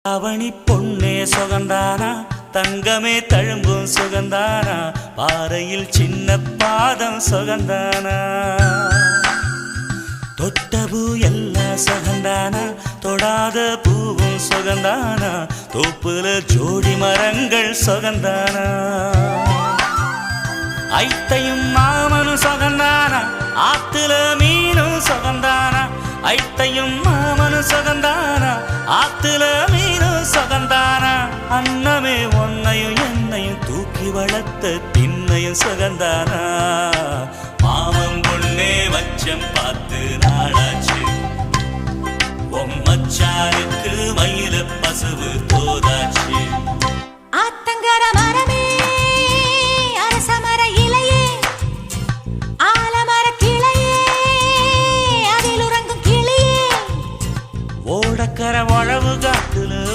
அவனி பொன்னே சுகந்தானா, தங்கமே தழும்பும் சுகந்தானா, பாறையில் சின்ன பாதம் சுகந்தானா, தொட்ட பூ எல்லாம் சுகந்தானா, தொடாத பூவும் சுகந்தானா, தோப்புல ஜோடி மரங்கள் சுகந்தானா, ஐத்தையும் மாமனும் சுகந்தானா, ஆத்துல மீனும் சுகந்தானா, ஐத்தையும் மாமனும் சுகந்தானா, ஆத்துல மீனும் சுகந்தானா, அன்னமே ஒன்னையும் என்னையும் தூக்கி வளர்த்த திண்ணையும் சுகந்தானா, மாமன் பொண்ணே வச்சம் பார்த்து நாளாச்சு, மச்சானுக்கு மயில பசுவ